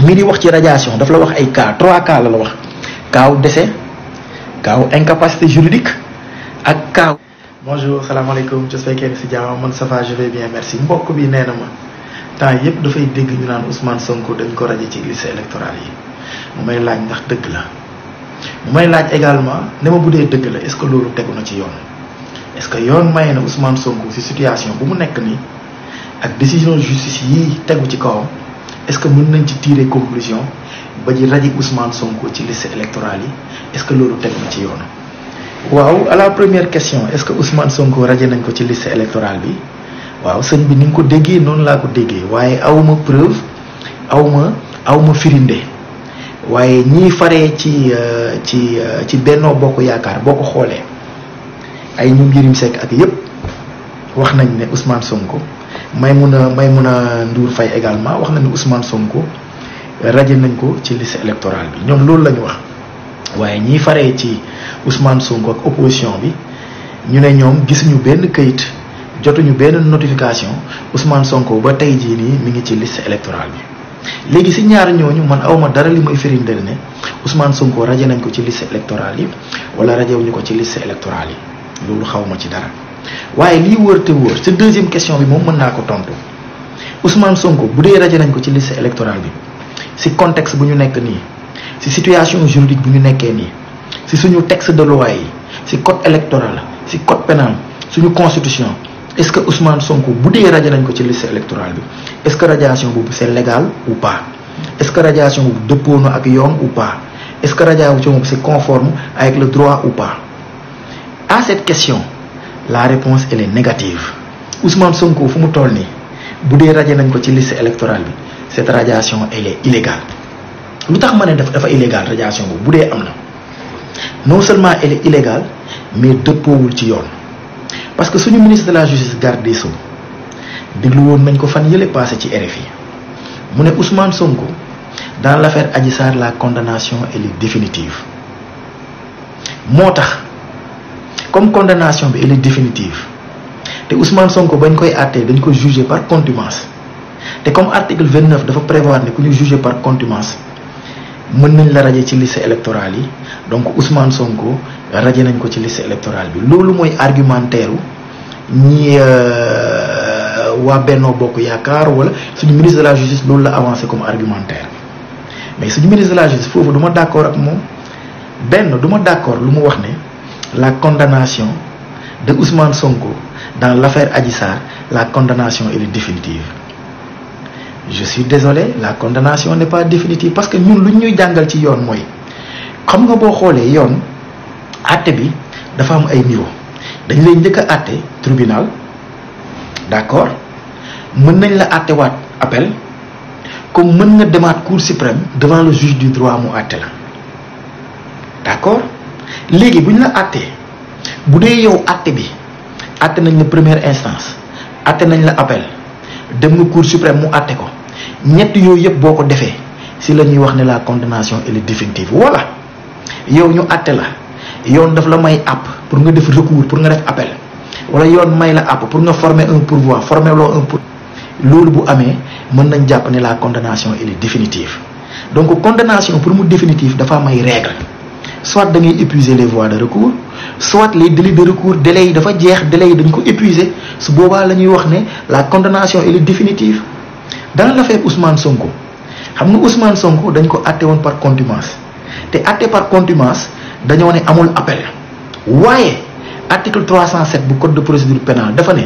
mi di wax ci radiation daf la wax ay cas 3 cas la wax cas décès cas incapacité juridique ak cas. bonjour salaamaaleykum j'espère que si jàmm man ça va je vais bien merci mbokk bi nee na ma temps yëpp dafay dégg ñu naan Ousmane Sonko dañ ko radié ci liste électorale yi mu may laaj ndax dëgg la mu may laaj également ne ma bu dee dëgg la est-ce que loolu tegu na ci yoon est-ce que yoon may na Ousmane Sonko ci situation bu mu nekk nii ak décision justice yi tegu ci kawam est-ce que mën nañ ci tirer conclusion ba ji radié Ousmane Sonko ci liste électorale yi est-ce que loolu tegu na ci yoon. waaw à la première question est-ce que Ousmane Sonko radié nañ ko ci liste électorale bi waaw sëñ bi ni nga ko déggee noonu laa ko déggee waaye awma preuve awma firinde waaye ñii faree ci Benno Bokk Yaakaar boo ko xoolee ay ñu Yérim Seck ak yépp wax nañ ne Ousmane Sonko Maïmouna Ndour Faye également wax nañ ne Ousmane Sonko radié nañ ko ci liste électorale bi ñoom loolu la ñu wax waaye ñii faree ci Ousmane Sonko ak opposition bi ñu ne ñoom gisuñu benn kayit jotuñu benn notification Ousmane Sonko ba tey jii nii mi ngi ci liste électorale bi léegi si ñaar ñooñu man awma dara li may firindeel ne Ousmane Sonko radié nañ ko ci liste électorale yi wala radié wuñu ko ci liste électorale yi loolu xawma ci dara waaye lii wër te wër ci deuxième question bi moom mën naa ko tontu Ousmane Sonko bu dee radié nañ ko ci liste électorale bi si contexte bu ñu nekk nii si situation juridique bu ñu nekkee nii si suñu texte de loi yi si code électoral si code pénal suñu constitution est-ce que Ousmane Sonko bu dee radié nañ ko ci liste électorale bi est-ce que radiation boobu c'est légal ou pas est-ce que radiation boobu dëppoo na ak yoon ou pas est-ce que radiation boobu c'est conforme avec le droit ou pas. À cette question la réponse elle est négative Ousmane Sonko fu mu toll nii bu dee radié nañ ko ci liste électorale bi cette radiation elle est illégale. lu tax ma ne dafa illégal radiation boobu bu dee am na non seulement elle est illégale mais dëppoowul ci yoon parce que suñu ministre de la justice garde des Sceaux déglu woon nañ ko fan yële passé ci RFI mu ne Ousmane Sonko dans l'affaire Adji Sarr la condamnation elle est définitive moo tax comme condamnation bi elle est définitive te Ousmane Sonko bañ koy àttee dañ ko juger par contumace te comme article 29 dafa prévoir ne ku ñu juger par contumace mën nañ la radié ci liste électorale yi donc Ousmane Sonko radié nañ ko ci liste électorale bi loolu mooy argumentaire ñi waa Benno Bokk Yaakaar wala suñu ministre de la justice loolu la avancé comme argumentaire mais suñu ministre de la justice foofu du ma d'accord ak moom du ma d'accord lu mu wax ne la condamnation de Ousmane Sonko dans l'affaire Adji Sarr la condamnation elle est définitive. Je suis désolé la condamnation n'est pas définitive parce que ñun lu ñuy jàngal ci yoon mooy xam nga boo xoolee yoon àtte bi dafa am ay niveau dañ lay njëkk a àtte tribunal d'accord mën nañ la àtte waat appel comme mën nga demaat cour suprême devant le juge du droit mu àtte la d'accord léegi bu ñu la àttee bu dee yow àtte bi àtte nañ la première instance àtte nañ la appel dem nga cour suprême mu àtte ko ñett yooyu yëpp boo ko defee si la ñuy wax ne la condamnation elle est définitive voilà yow ñu àtte la yoon daf la may àpp pour nga def recours pour nga def appel wala yoon may la àpp pour nga former un pourvoi former loo un pour loolu bu amee mën nañ jàpp ne la condamnation elle est définitive donc condamnation pour mu définitive dafa am ay règles soit da ngay épuiser les voies de recours soit les délais de recours délais yi dafa jeex délais yi dañ ko épuiser su boobaa la ñuy wax ne la condamnation elle est définitive. Dans l'affaire Ousmane Sonko xam nga Ousmane Sonko dañ ko àtte woon par contumace te àtte par contumace dañoo ne amul appel waaye article 307 bu code de procédure pénale dafa ne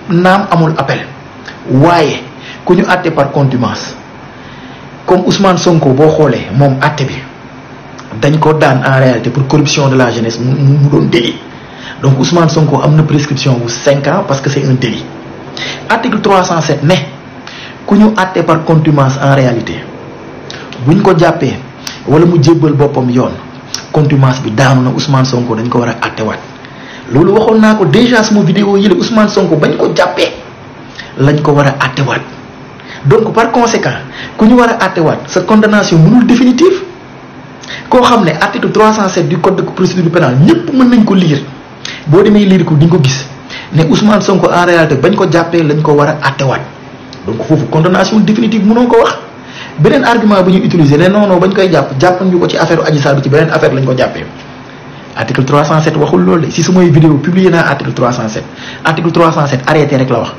naam amul appel waaye ku ñu àtte par contumace comme Ousmane Sonko boo xoolee moom àtte bi dañ ko daan en réalité pour corruption de la jeunesse mu doon délit donc Ousmane Sonko am na prescription bu 5 ans parce que c'est un délit article 307 ne ku ñu àtte par contumace en réalité buñ ko jàppee wala mu jébbal boppam yoon contumace bi daanu na Ousmane Sonko dañ ko war a àttewaat loolu waxoon naa ko déjà sama vidéo yële Ousmane Sonko bañ ko jàppee lañ ko war a àttewaat donc par conséquent ku ñu war a àttewaat sa condamnation mënul définitive koo xam ne article 307 du code de procédure pénale ñëpp mën nañ ko lire boo demee lire ko di nga ko gis ne Ousmane Sonko en réalité bañ ko jàppee lañ ko war a àttewaat donc foofu condamnation définitive mënoo ko wax beneen argument bu ñu utiliser ne non bañ koy jàpp ñu ko ci affaire Adji Sarr bi ci beneen affaire lañ ko jàppee. article 307 waxul loolu de si sumay vidéo publié naa article 307 article 307 arrêté rek la wax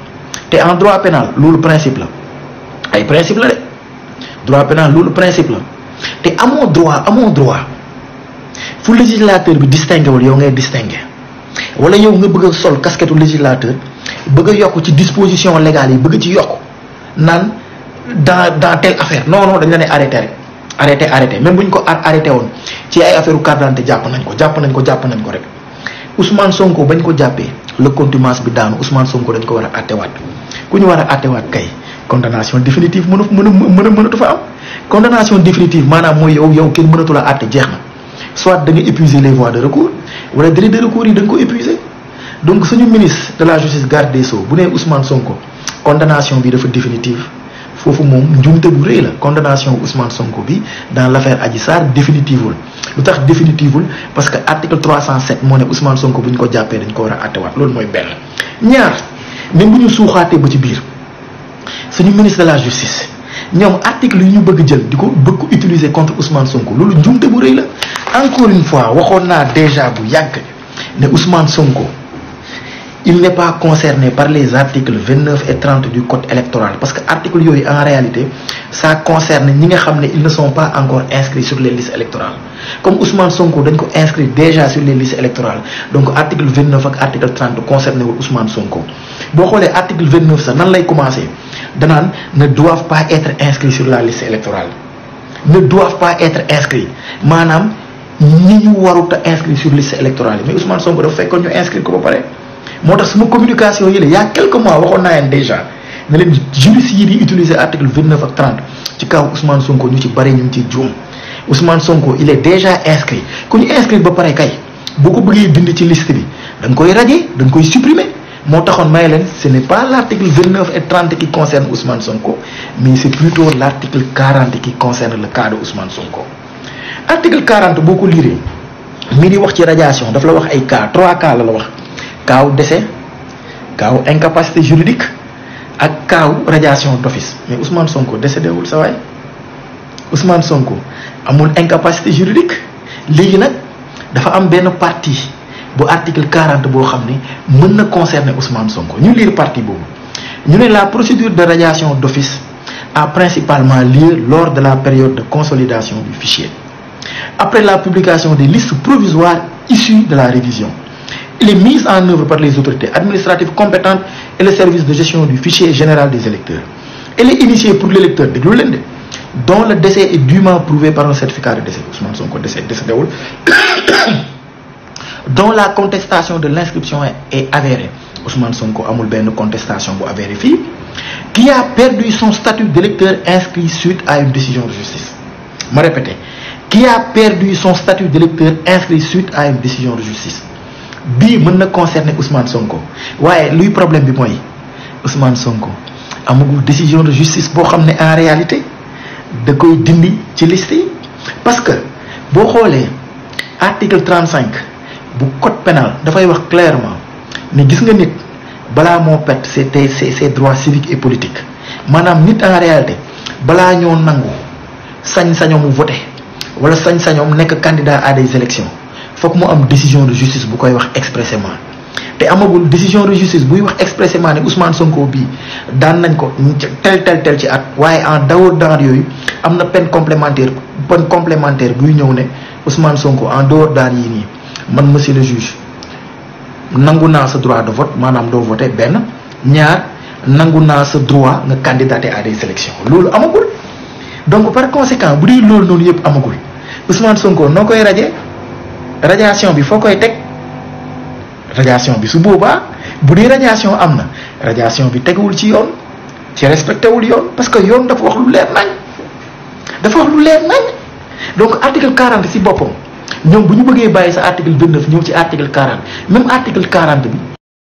te en droit pénal loolu principe la ay principe la de droit pénal loolu principe la te amoo droit fu législateur bi distingué wul yow ngay distingué wala yow nga bëgg a sol casquette législateur bëgg a yokk ci disposition légale yi bëgg ci yokk naan dans telle affaire non dañ la ne arrêté rek arrêté même bu ñu ko arrêté woon ci ay affaire carte d'identité jàpp nañ ko rek Ousmane Sonko bañ ko jàppee le contumace bi daanu Ousmane Sonko dañ ko war a attewaat ku ñu war a attewaat kay condamnation définitive mënatu fa am condamnation définitive maanaam mooy yow kenn mënatu la atte jeex na soit da nga épuiser les voies de recours wala délai de recours yi da nga ko épuiser donc suñu ministre de la justice garde des sceaux bu nee Ousmane Sonko condamnation bi dafa définitive foofu moom njuumte bu rëy la condamnation Ousmane Sonko bi dans l'affaire Adji Sarr définitivul lu tax définitivul parce que article 307 moo ne Ousmane Sonko bu ñu ko jàppee dañ ko war a attewaat loolu mooy benn. ñaar même bu ñu suuxaatee ba ci biir suñu ministre de la justice ñoom article yi ñu bëgg jël di ko utiliser contre Ousmane Sonko loolu njuumte bu rëy la encore une fois waxoon naa déjà bu yàgg ne Ousmane Sonko il n'est pas concerné par les articles 29 et 30 du code électoral parce que articles yooyu en réalité ça concerne ñi nga xam ne ils ne sont pas encore inscrits sur les listes électorales comme Ousmane Sonko dañ ko inscrit déjà sur les listes électorales donc article 29 ak article 30 concerné wul Ousmane Sonko boo xoolee article 29 sax nan lay commencer danaan ne doivent pas être inscrits sur la liste électorale ne doivent pas être inscrits maanaam ñi ñu warut a inscrire sur liste électorale mais Ousmane Sonko dafa fekkoon ñu inscrire ko ba pare moo tax suma communication yi la y a quelques mois waxoon naa leen déjà ne leen juristes yi di utiliser article 29 ak 30 ci kaw Ousmane Sonko ñu ci bari ñu ngi ciy juum Ousmane Sonko il est déjà inscrit ku ñu inscrit ba pare kay boo ko bëggee bind ci liste bi da nga koy radier da nga koy supprimer moo taxoon may leen ce n'est pas l'article 29 et 30 qui concerne Ousmane Sonko mais c'est plutôt l'article 40 qui concerne le cas de Ousmane Sonko. article 40 boo ko liiree mi di wax ci radiation daf la wax ay cas 3 cas la wax kaaw décès kaaw incapacité juridique ak kaaw radiation d'office mais Ousmane Sonko décédé wul sa waay Ousmane Sonko amul incapacité juridique léegi nag dafa am benn partie bu article 40 boo xam ne mën na concerner Ousmane Sonko ñu lire partie boobu ñu ne la procédure de radiation d'office a principalement lieu lors de la période de consolidation du fichier après la publication des listes provisoires issues de la révision. Il est mis en œuvre par les autorités administratives compétentes et le service de gestion du fichier général des électeurs. Elle est initiée pour l'électeur dont le décès est dûment prouvé par un certificat de décès. Ousmane Sonko décédé dont la contestation de l'inscription est avérée. Ousmane Sonko amul benn contestation bu avérée fii qui a perdu son statut d'électeur inscrit suite à une décision de justice. Ma répéter, qui a perdu son statut d'électeur inscrit suite à une décision de justice. bii mën na concerner Ousmane Sonko waaye luy problème bi mooy Ousmane Sonko amagul décision de justice boo xam ne en réalité da koy dindi ci liste yi parce que boo xoolee article 35 bu code pénal dafay wax clairement ne gis nga nit balaa moo perte ses droits civiques et politiques maanaam nit en réalité balaa ñoo nangu sañ-sañoom voter wala sañ-sañoom nekk candidat à des élections fokk mu am décision de justice bu koy wax expressément te amagul décision de justice buy wax expressément ne Ousmane Sonko bii daan nañ ko tel ci at waaye en dehors d'an yooyu am na peine complémentaire buy ñëw ne Ousmane Sonko en dehors d'an yii nii man monsieur le juge nangu naa sa droit de vote maanaam doo voter benn ñaar nangu naa sa droit nga candidater à des élections loolu amagul donc par conséquent bu dee loolu noonu yëpp amagul Ousmane Sonko noo koy radiation bi foo koy teg radiation bi su boobaa bu dee radiation am na radiation bi teguwul ci yoon ci respecté wul yoon parce que yoon dafa wax lu leer nañ donc article 40 ci boppam ñoom bu ñu bëggee bàyyi sa article 29 ñëw ci article 40 même article 40 bi